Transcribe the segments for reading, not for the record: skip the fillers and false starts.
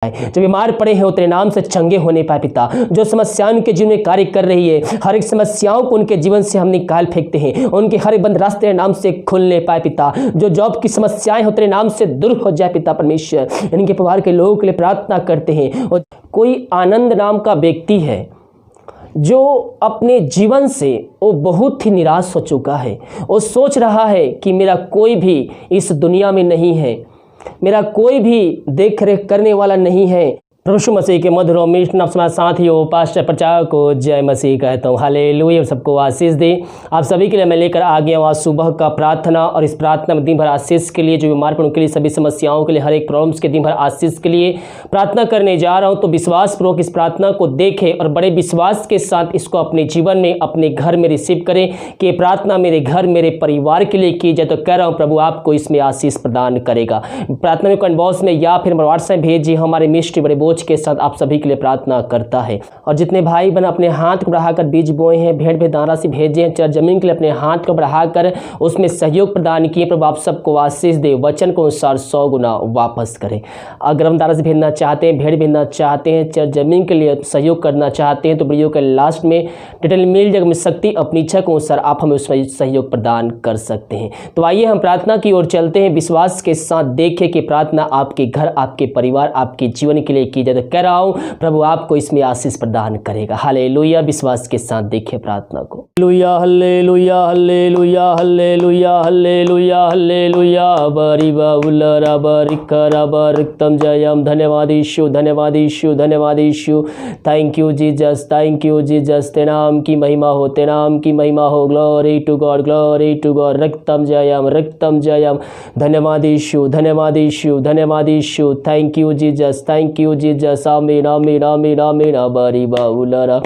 जो बीमार पड़े हैं वो तेरे नाम से चंगे होने पाए पिता। जो समस्याएं उनके जीवन में कार्य कर रही है, हर एक समस्याओं को उनके जीवन से हम निकाल फेंकते हैं, उनके हर एक बंद रास्ते तेरे नाम से खुलने पाए पिता। जो जॉब की समस्याएं हो तेरे नाम से दूर हो जाए पिता परमेश्वर। इनके परिवार के लोगों के लिए प्रार्थना करते हैं। और कोई आनंद नाम का व्यक्ति है जो अपने जीवन से वो बहुत ही निराश हो चुका है। वो सोच रहा है कि मेरा कोई भी इस दुनिया में नहीं है, मेरा कोई भी देख रेख करने वाला नहीं है। प्रभु यीशु मसीह के मधुर और मीठ नाम से साथियों, पास्टर प्रचारक को जय मसीह कहता हूँ। हालेलुया, सबको आशीष दे। आप सभी के लिए मैं लेकर आ गया हूँ आज सुबह का प्रार्थना, और इस प्रार्थना में दिन भर आशीष के लिए, जो बीमार पड़ों के लिए, सभी समस्याओं के लिए, हर एक प्रॉब्लम्स के दिन भर आशीष के लिए प्रार्थना करने जा रहा हूँ। तो विश्वासपूर्वक इस प्रार्थना को देखें और बड़े विश्वास के साथ इसको अपने जीवन में, अपने घर में रिसीव करें कि प्रार्थना मेरे घर, मेरे परिवार के लिए की जाए। तो कह रहा हूँ प्रभु आपको इसमें आशीष प्रदान करेगा। प्रार्थना में कमेंट बॉक्स में या फिर व्हाट्सएप भेजिए। हमारे मिस्ट्री बड़े बोझ के साथ आप सभी के लिए प्रार्थना करता है। और जितने भाई बहन अपने हाथ को बढ़ाकर बीज बोए हैं, भेड़ भेड़ राशि भेजे हैं, चर जमीन के लिए अपने हाथ को बढ़ाकर उसमें सहयोग प्रदान किए, प्रभु आप सबको आशीष दे, वचन को अनुसार 100 गुना वापस करें। अगर हम राशि भेजना चाहते हैं, भेड़ भेजना चाहते हैं, चर जमीन के लिए सहयोग करना चाहते हैं, तो वीडियो के लास्ट में डिटेल मिल जाएगा, शक्ति अपनी इच्छा के अनुसार आप हमें उसमें सहयोग प्रदान कर सकते हैं। तो आइए हम प्रार्थना की ओर चलते हैं। विश्वास के साथ देखें कि प्रार्थना आपके घर, आपके परिवार, आपके जीवन के लिए की जाए। तो कह रहा हूं प्रभु आपको इसमें आशीष प्रदान करेगा। हालेलुया, विश्वास के साथ देखिए प्रार्थना को। Hallelujah hallelujah hallelujah hallelujah hallelujah hallelujah बरी बाउलरा बरिकरा बरिकतम जयम। धन्यवाद यीशु, धन्यवाद यीशु, धन्यवाद Yeshu. Thank you Jesus, thank you Jesus. तेरे नाम की महिमा हो, तेरे नाम की महिमा हो। Glory to God, glory to God. रक्तम जयम, रक्तम जयम। धन्यवाद यीशु, धन्यवाद यीशु, धन्यवाद Yeshu. Thank you Jesus, thank you Jesus. मीना मीना मीना मीना बारी बाउलरा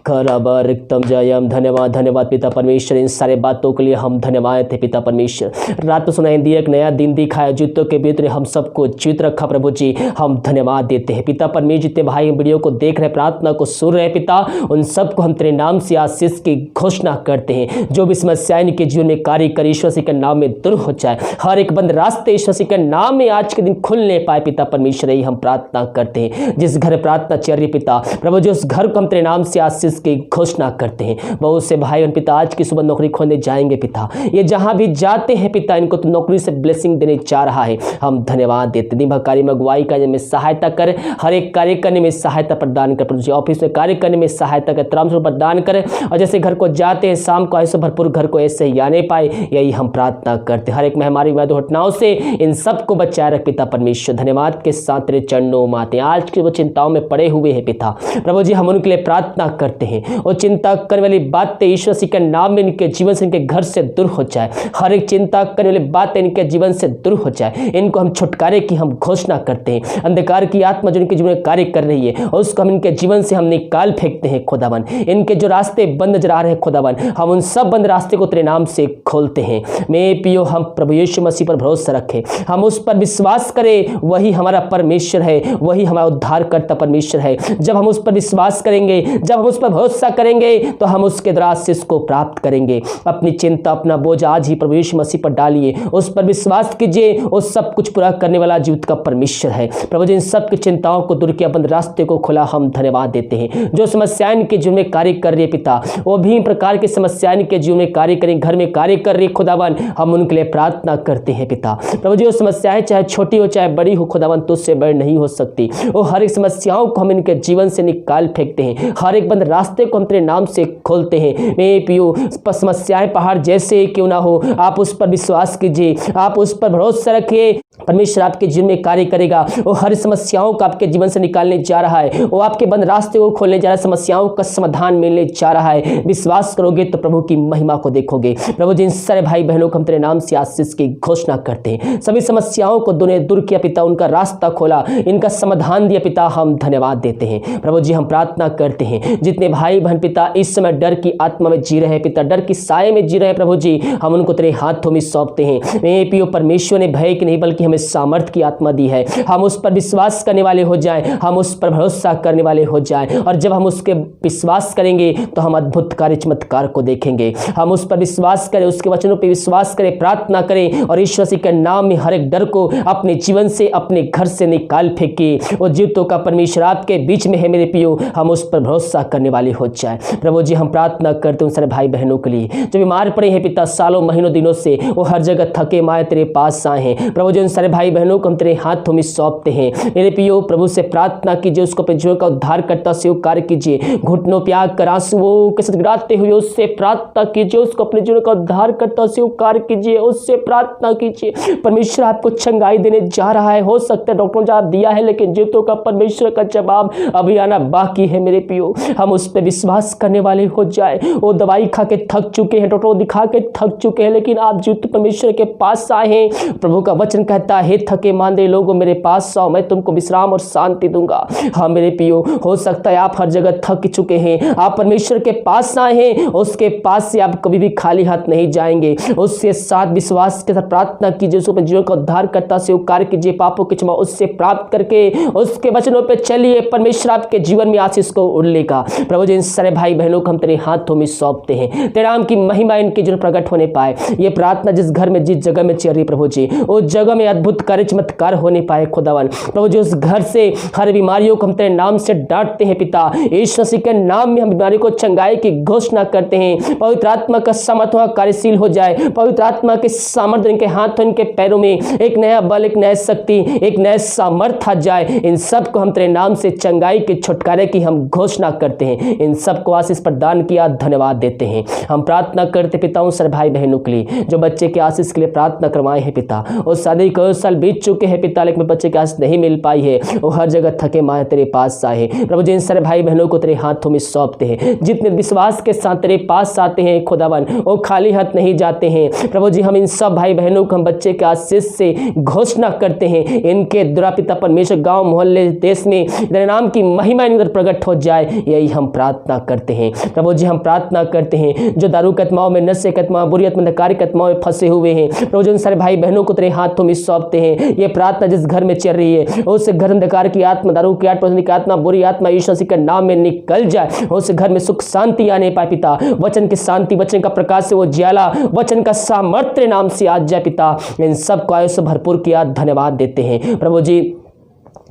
खराबा रिक्तम जयम। धन्यवाद, धन्यवाद पिता परमेश्वर, इन सारे बातों के लिए हम धन्यवाद थे पिता परमेश्वर। रात को सुनाई दिया, एक नया दिन दिखाया, जूतों के भीतर हम सबको जीत रखा प्रभु जी, हम धन्यवाद देते हैं पिता परमेश्वर। जितने भाई वीडियो को देख रहे, प्रार्थना को सुन रहे पिता, उन सबको हम तेरे नाम से आशीष की घोषणा करते हैं। जो भी समस्याएं इनके जीवन में कार्य कर ईश्वर से के नाम में दूर हो जाए, हर एक बंद रास्ते ईश्वर से के नाम में आज के दिन खुलने पाए पिता परमेश्वर, यही हम प्रार्थना करते हैं। जिस घर प्रार्थना चल रही पिता प्रभु जी, उस घर को हम तेरे नाम से आशीष की घोषणा करते हैं। बहुत से भाई और पिता आज की सुबह नौकरी खोलने जाएंगे पिता, ये जहां भी जाते हैं पिता, इनको तो नौकरी से ब्लेसिंग देने जा रहा है, हम धन्यवाद देते। दिन भर कार्य में अगुवाई करने में सहायता कर, हर एक कार्य करने में सहायता प्रदान कर प्रभु जी। ऑफिस में कार्य करने में सहायता कर, त्राम प्रदान कर, और जैसे घर को जाते हैं शाम को ऐसे भरपूर घर को ऐसे ही आने पाए, यही हम प्रार्थना करते। हर एक महामारी दुर्घटनाओं से इन सबको बचाए रख पिता परमेश्वर। धन्यवाद के साथ तेरे चरणों में आते हैं। आज की वो चिंताओं में पड़े हुए हैं पिता प्रभु जी, हम उनके लिए प्रार्थना करते हैं। और चिंता करने वाली बातें ईश्वर के नाम में इनके जीवन से, इनके घर से दूर हो जाए। हर एक चिंता करने वाली बातें इनके जीवन से दूर हो जाए। इनको हम छुटकारे की हम घोषणा करते हैं। अंधकार की आत्मा जो इनके जीवन में कार्य कर रही है, और उसको हम इनके जीवन से हम निकाल फेंकते हैं खुदावन। इनके जो रास्ते बंद नजर आ रहे हैं खुदावन, हम उन सब बंद रास्ते को तेरे नाम से खोलते हैं। मेरे पियो, हम प्रभु यीशु मसीह पर भरोसा रखें, हम उस पर विश्वास करें, वही हमारा परमेश्वर है, वही हमारा उद्धार करता परमेश्वर है। जब हम उस पर विश्वास करेंगे, जब हम उस पर भरोसा करेंगे, तो हम उसके द्वारा आशीष को प्राप्त करेंगे। अपनी चिंता, अपना बोझ आज ही प्रभु यीशु मसीह पर डालिए, उस पर विश्वास कीजिए, वो सब कुछ पूरा करने वाला जीवित का परमेश्वर है। प्रभु जी, इन सब की चिंताओं को दूर किया, बंद रास्ते को खुला, हम धन्यवाद देते हैं। जो समस्याएं इनके जीवन में कार्य कर रही है पिता, वो भी प्रकार की समस्याएं इनके जीवन में कार्य करें, घर में कार्य कर रही है खुदावन, हम उनके लिए प्रार्थना करते हैं पिता प्रभु जी। वो समस्याएं चाहे छोटी हो चाहे बड़ी हो खुदावन, तुझसे बड़ी नहीं हो सकती। वो हर एक समस्याओं को हम इनके जीवन से निकाल फेंकते हैं, हर एक बंद रास्ते को हम तेरे नाम से खोलते हैं। मेरे पियो, समस्याएं पहाड़ जैसे क्यों ना हो, आप उस पर विश्वास कीजिए, आप उस पर भरोसा रखिए, परमेश्वर आपके जीवन में कार्य करेगा। वो हर समस्याओं को आपके जीवन से निकालने जा रहा है, वो आपके बंद रास्ते को खोलने जा रहा है, समस्याओं का समाधान मिलने जा रहा है। विश्वास करोगे तो प्रभु की महिमा को देखोगे। प्रभु जी, इन सारे भाई बहनों को हम तेरे नाम से आशीष की घोषणा करते हैं। सभी समस्याओं को दूर किया पिता, उनका रास्ता खोला, इनका समाधान दिया पिता, हम धन्यवाद देते हैं। प्रभु जी, हम प्रार्थना करते हैं, जितने भाई बहन पिता इस समय डर की आत्मा में जी रहे हैं पिता, डर की साए में जी रहे हैं प्रभु जी, हम उनको तेरे हाथों में सौंपते हैं। मेरे पियो, परमेश्वर ने भय की नहीं बल्कि हमें सामर्थ्य की आत्मा दी है। हम उस पर विश्वास करने वाले हो जाएं, हम उस पर भरोसा करने वाले हो जाएं, और जब हम उसके विश्वास करेंगे तो हम अद्भुत कार्य चमत्कार को देखेंगे। हम उस पर विश्वास करें, उसके वचनों पर विश्वास करें, प्रार्थना करें, और ईश्वर के नाम में हर एक डर को अपने जीवन से, अपने घर से निकाल फेंके। और जीतों का परमेश्वर आपके बीच में है मेरे पियो, हम उस पर भरोसा करने वाले हो जाए। प्रभु जी हम प्रार्थना करते हैं उन सारे भाई बहनों के लिए जो बीमार पड़े हैं पिता, सालों महीनों दिनों से वो हर जगह थके माए तेरे पास आए हैं। प्रभु जी उन सारे भाई बहनों को हम तेरे हाथों में सौंपते हैं मेरे पियो। प्रभु से प्रार्थना कीजिए, उसको अपने जीवन का उद्धार करता स्वीकार कीजिए। घुटनों पे आकर आंसुओं के साथ गिराते हुए उससे प्रार्थना कीजिए, उसको अपने जीवन का उद्धार करता स्वीकार कीजिए, उससे प्रार्थना कीजिए। परमेश्वर आपको चंगाई देने जा रहा है। हो सकता है डॉक्टरों ने जवाब दिया है, लेकिन जीतों का परमेश्वर का जवाब अभी आना बाकी है मेरे पियो। हम उस पर विश्वास करने वाले हो जाए। वो दवाई खा के थक चुके हैं, डॉक्टरों को दिखा के थक चुके हैं, लेकिन आप जीवित परमेश्वर के पास आए हैं। प्रभु का वचन कहता है, थके मांदे लोगों मेरे पास आओ, मैं तुमको विश्राम और शांति दूंगा। हाँ मेरे पियो, हो सकता है आप हर जगह थक चुके हैं, आप परमेश्वर के पास आए हैं, उसके पास से आप कभी भी खाली हाथ नहीं जाएंगे। उससे साथ विश्वास के साथ प्रार्थना कीजिए, उसको अपने जीवन का उद्धार करता स्वीकार कीजिए, पापों की क्षमा उससे प्राप्त करके उसके वचनों पे चलिए। परमेश्वर आपके जीवन में आशीष को उड़ेगा। प्रभु जी इन सारे भाई बहनों को हम तेरे हाथों में सौंपते हैं, तेरे नाम की महिमा इनके जीवन प्रकट होने पाए। ये प्रार्थना जिस घर में जिस जगह में चल रही प्रभु जी, उस जगह में अद्भुत कार्य चमत्कार होने पाए खुदावन। प्रभु जी उस घर से हर बीमारियों को हम तेरे नाम से डांटते हैं पिता, यीशु मसीह के नाम में हम बीमारी को चंगाई की घोषणा करते हैं। पवित्र आत्मा का सामर्थ कार्यशील हो जाए, पवित्र आत्मा के सामर्थ्य इनके हाथों इनके पैरों में एक नया बल, एक नया शक्ति, एक नया सामर्थ आ जाए। इन सब को हम तेरे नाम से चंगाई के छुटकारे की हम घोषणा करते हैं। इन सब को आशीष प्रदान किया, धन्यवाद देते हैं। हम प्रार्थना करते पिता उन सारे भाई बहनों के लिए जो बच्चे के आशीष के लिए प्रार्थना करवाए हैं पिता। और शादी को साल बीत चुके हैं पिता, लेकिन बच्चे की आशीष नहीं मिल पाई है, वो हर जगह थके माए तेरे पास आए। प्रभु जी इन सारे भाई बहनों को तेरे हाथों में सौंपते हैं। जितने विश्वास के साथ तेरे पास आते हैं खुदावन, वो खाली हाथ नहीं जाते हैं। प्रभु जी हम इन सब भाई बहनों को हम बच्चे के आशीष से घोषणा करते हैं, इनके द्वारा पिता परमेश्वर गांव मोहल्ले देश में तेरे नाम की महिमा इनके प्रकट हो जाए, यही हम प्रार्थना करते हैं। प्रभु जी हम प्रार्थना करते हैं जो दारू के आत्माओं में, नशे के आत्मा, बुरी आत्मा, अंधकार के आत्माओं में फंसे हुए हैं, प्रभु जी उन सारे भाई बहनों को तेरे हाथों में सौंपते हैं। ये प्रार्थना जिस घर में चल रही है, उस घर अंधकार की आत्मा, दारू की आत्मा, बुरी आत्मा यीशु मसीह के नाम में निकल जाए। उस घर में सुख शांति आने पाए पिता। वचन की शांति, वचन का प्रकाश से वो ज्वाला, वचन का सामर्थ्य नाम से आज जाए पिता। इन सब को आयु से भरपूर किया, धन्यवाद देते हैं। प्रभु जी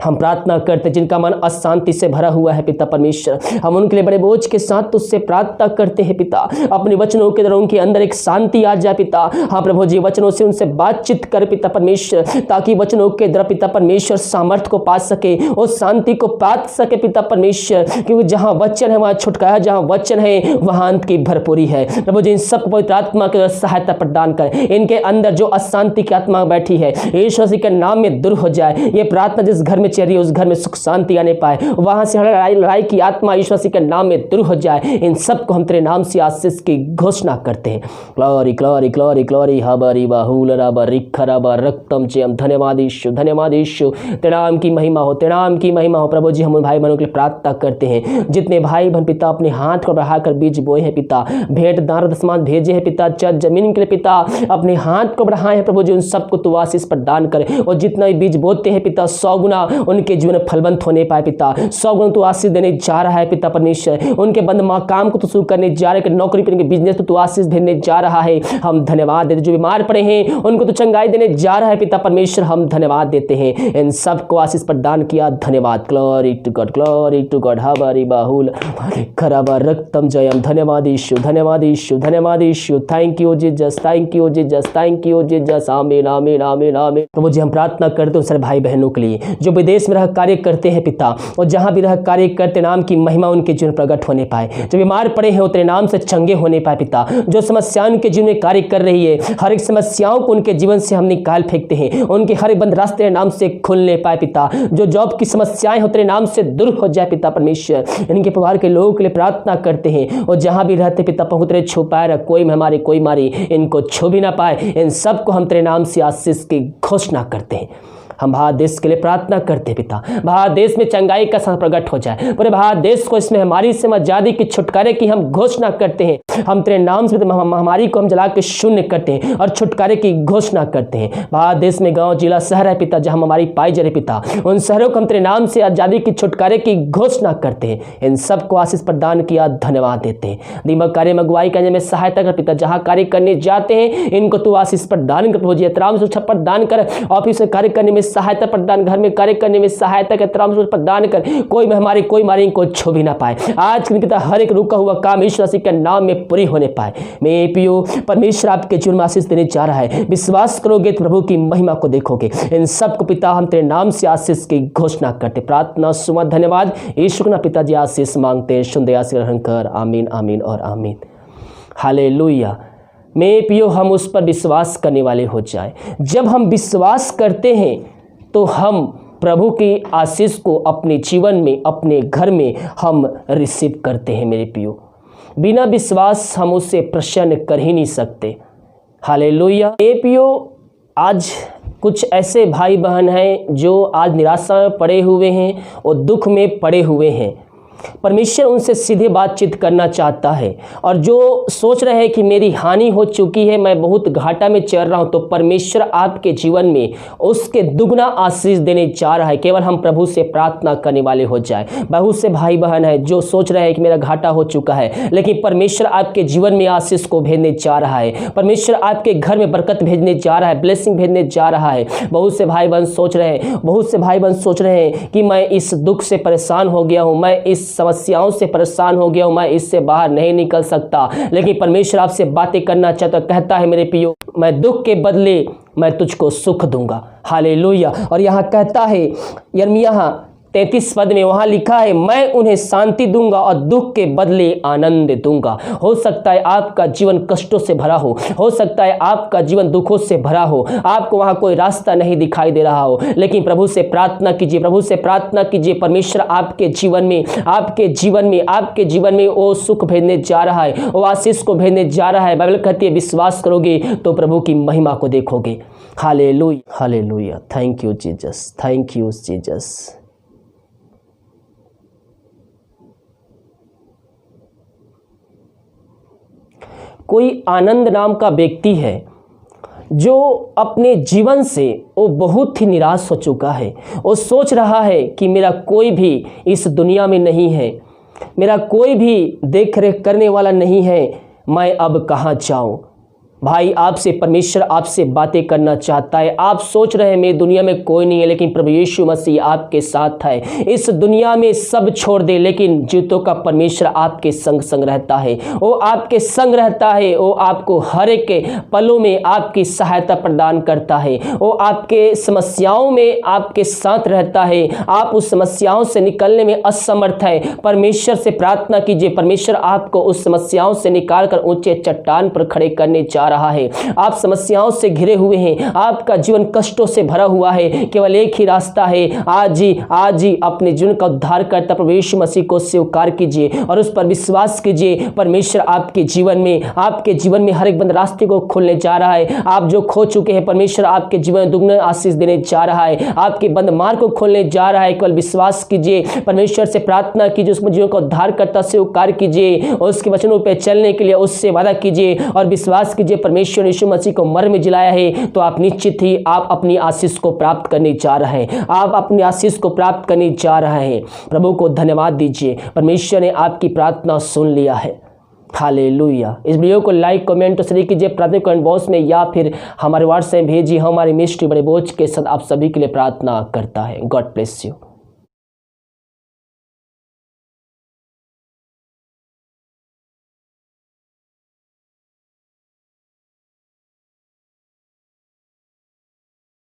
हम प्रार्थना करते जिनका मन अशांति से भरा हुआ है पिता परमेश्वर, हम उनके लिए बड़े बोझ के साथ तुझसे प्रार्थना करते हैं पिता। अपने वचनों के द्वारा उनके अंदर एक शांति आ जाए पिता। हाँ प्रभु जी वचनों से उनसे बातचीत कर पिता परमेश्वर, ताकि वचनों के द्वारा पिता परमेश्वर सामर्थ्य को पा सके, उस शांति को पा सके पिता परमेश्वर। क्योंकि जहाँ वचन है वहाँ छुटकारा, जहाँ वचन है वहाँ अंत की भरपूरी है। प्रभु जी इन सब पवित्र आत्मा के सहायता प्रदान कर, इनके अंदर जो अशांति की आत्मा बैठी है यीशु मसीह के नाम में दूर हो जाए। ये प्रार्थना जिस घर में चल रही है, उस घर में सुख शांति आने पाए, वहां से लड़ाई की आत्मा यीशु मसीह के नाम में दूर हो जाए। इन सब को हम तेरे नाम से आशीष की घोषणा करते हैं। ग्लोरी ग्लोरी ग्लोरी ग्लोरी हबरी बाहुल रबर रिखरबर रक्तम चेम। धन्यवाद यीशु, धन्यवाद यीशु। तेरे नाम की महिमा हो, तेरे नाम की महिमा हो। प्रभु जी हम भाई बहनों के लिए प्रार्थना करते हैं, जितने भाई बहन पिता अपने हाथ को बढ़ाकर बीज बोए हैं पिता, भेंट दान दशमान भेजे हैं पिता, जमीन के लिए पिता अपने हाथ को बढ़ाए हैं प्रभु जी, उन सबको तू आशीष प्रदान करे। और जितना भी बीज बोते हैं पिता 100 गुना उनके जीवन में फलवंत होने पाए पिता। 100 गुना तू आशीष देने जा रहा है पिता परमेश्वर। उनके बंद काम को तू शुरू करने जा रहा है, नौकरी पर बिजनेस तो तू आशीष देने जा रहा है। हम धन्यवाद देते, जो बीमार पड़े हैं उनको तू चंगाई देने जा रहा है पिता परमेश्वर। हम धन्यवाद देते हैं, इन सबको आशीष प्रदान किया, धन्यवाद। Glory to God, glory to God. हमारी बाहुल खराबर रक्तम जयम। धन्यवाद यीशु, धन्यवाद यीशु, धन्यवाद Yeshu. Thank you Jesus, thank you Jesus, thank you Jesus. आमीन आमीन आमीन आमीन। प्रभु जी हम प्रार्थना करते हैं सारे भाई बहनों के लिए जो विदेश में रह कार्य करते हैं पिता, और जहां भी रह कार्य करते नाम की महिमा उनके जीवन प्रकट होने पाए। जो बीमार पड़े हैं तेरे नाम से चंगे होने पाए पिता। जो समस्या उनके जीवन में कार्य कर रही है, हर एक समस्याओं को उनके जीवन से हम निकाल फेंकते हैं। उनके हर बंद रास्ते तेरे नाम से खुलने पाए पिता। जो जॉब की समस्याएं हो तेरे नाम से दूर हो जाए पिता परमेश्वर। इनके परिवार के लोगों के लिए प्रार्थना करते हैं, और जहां भी रहते पिता पहुँच तेरे छुपाए रख, कोई महामारी कोई मारी इनको छू भी ना पाए। इन सबको हम तेरे नाम से आशीष की घोषणा करते हैं। हम भारत देश के लिए प्रार्थना करते पिता, भारत देश में चंगाई का साथ प्रकट हो जाए। पूरे भारत देश को इसमें हमारी से आजादी की छुटकारे की हम घोषणा करते हैं। हम तेरे नाम से महामारी को हम जला के शून्य करते हैं और छुटकारे की घोषणा करते हैं। भारत देश में गांव जिला शहर है पिता जहां हमारी पाई जा रही पिता, उन शहरों को हम तेरे नाम से आजादी की छुटकारे की घोषणा करते हैं। इन सबको आशीष प्रदान किया, धन्यवाद देते हैं। दीमक कार्य में अगुवाई करने में सहायता कर पिता, जहां कार्य करने जाते हैं इनको तू आशीष प्रदान कर। प्रभु जी एहतराम सुरक्षा प्रदान कर, ऑफिस में कार्य करने में सहायता प्रदान, घर में कार्य करने में सहायता के तराम प्रदान कर, कोई महामारी कोई मारी को छू भी ना पाए। आज के पिता हर एक रुका हुआ काम यीशु मसीह के नाम में पूरी होने पाए। मेरे प्रियो, परमेश्वर आपके जीवन में आशीष देने जा रहा है। विश्वास करोगे तो प्रभु की महिमा को देखोगे। इन सबको पिता हम तेरे नाम से आशीष की घोषणा करते, प्रार्थना सुमत धन्यवाद यीशु के पिताजी आशीष मांगते हैं, सुन दया से ग्रहण कर। आमीन आमीन और आमीन। हालेलुया। मेरे प्रियो, हम उस पर विश्वास करने वाले हो जाए। जब हम विश्वास करते हैं तो हम प्रभु की आशीष को अपने जीवन में, अपने घर में हम रिसीव करते हैं। मेरे प्रियो, बिना विश्वास हम उससे प्रसन्न कर ही नहीं सकते। हालेलुया। मेरे प्रियो, आज कुछ ऐसे भाई बहन हैं जो आज निराशा में पड़े हुए हैं और दुख में पड़े हुए हैं। परमेश्वर उनसे सीधे बातचीत करना चाहता है। और जो सोच रहे हैं कि मेरी हानि हो चुकी है, मैं बहुत घाटा में चल रहा हूं, तो परमेश्वर आपके जीवन में उसके दुगना आशीष देने जा रहा है। केवल हम प्रभु से प्रार्थना करने वाले हो जाए। बहुत से भाई बहन है जो सोच रहे हैं कि मेरा घाटा हो चुका है, लेकिन परमेश्वर आपके जीवन में आशीष को भेजने जा रहा है। परमेश्वर आपके घर में बरकत भेजने जा रहा है, ब्लेसिंग भेजने जा रहा है। बहुत से भाई बहन सोच रहे हैं कि मैं इस दुख से परेशान हो गया हूं, मैं इस समस्याओं से परेशान हो गया हूं, मैं इससे बाहर नहीं निकल सकता। लेकिन परमेश्वर आपसे बातें करना चाहता, कहता है मेरे प्रियो, मैं दुख के बदले मैं तुझको सुख दूंगा। हालेलुया। और यहाँ कहता है यिर्मयाह 33 पद में, वहां लिखा है, मैं उन्हें शांति दूंगा और दुख के बदले आनंद दूंगा। हो सकता है आपका जीवन कष्टों से भरा हो सकता है आपका जीवन दुखों से भरा हो, आपको वहां कोई रास्ता नहीं दिखाई दे रहा हो, लेकिन प्रभु से प्रार्थना कीजिए, प्रभु से प्रार्थना कीजिए। परमेश्वर आपके जीवन में वो सुख भेजने जा रहा है, वो आशीष को भेजने जा रहा है। बाइबल कहती है विश्वास करोगे तो प्रभु की महिमा को देखोगे। Hallelujah, hallelujah. Thank you Jesus, thank you Jesus. कोई आनंद नाम का व्यक्ति है जो अपने जीवन से वो बहुत ही निराश हो चुका है। वो सोच रहा है कि मेरा कोई भी इस दुनिया में नहीं है, मेरा कोई भी देख रेख करने वाला नहीं है, मैं अब कहाँ जाऊँ। भाई, आपसे परमेश्वर आपसे बातें करना चाहता है। आप सोच रहे हैं मेरी दुनिया में कोई नहीं है, लेकिन प्रभु यीशु मसीह आपके साथ है। इस दुनिया में सब छोड़ दे, लेकिन जीतों का परमेश्वर आपके संग संग रहता है। वो आपके संग रहता है, वो आपको हर एक पलों में आपकी सहायता प्रदान करता है। वो आपके समस्याओं में आपके साथ रहता है। आप उस समस्याओं से निकलने में असमर्थ है, परमेश्वर से प्रार्थना कीजिए। परमेश्वर आपको उस समस्याओं से निकाल कर ऊंचे चट्टान पर खड़े करने जा रहा है। आप समस्याओं से घिरे हुए हैं, आपका जीवन कष्टों से भरा हुआ है, केवल एक ही रास्ता है। आज ही अपने जीवन का उद्धार करता प्रभु यीशु मसीह को स्वीकार कीजिए और उस पर विश्वास कीजिए। परमेश्वर आपके जीवन में हर एक बंद रास्ते को खोलने जा रहा है। आप जो खो चुके हैं, परमेश्वर आपके जीवन में दुगना आशीष देने जा रहा है। आपके बंद मार्ग को खोलने जा रहा है। केवल विश्वास कीजिए, परमेश्वर से प्रार्थना कीजिए, उसमें जीवन का उद्धार करता स्वीकार कीजिए और उसके वचनों पर चलने के लिए उससे वादा कीजिए और विश्वास कीजिए। परमेश्वर यीशु मसीह को मर में जिलाया है, तो आप निश्चित ही आप अपनी आशीष को प्राप्त करने जा रहे हैं। आप अपनी आशीष को प्राप्त करने जा रहे हैं। प्रभु को धन्यवाद दीजिए, परमेश्वर ने आपकी प्रार्थना सुन लिया है। हालेलुया। इस वीडियो को लाइक, कमेंट और शेयर कीजिए प्रार्थना कमेंट बॉक्स में, या फिर हमारे व्हाट्सएप भेजिए। हमारी मिनिस्ट्री बड़े बोझ के साथ आप सभी के लिए प्रार्थना करता है। God bless you.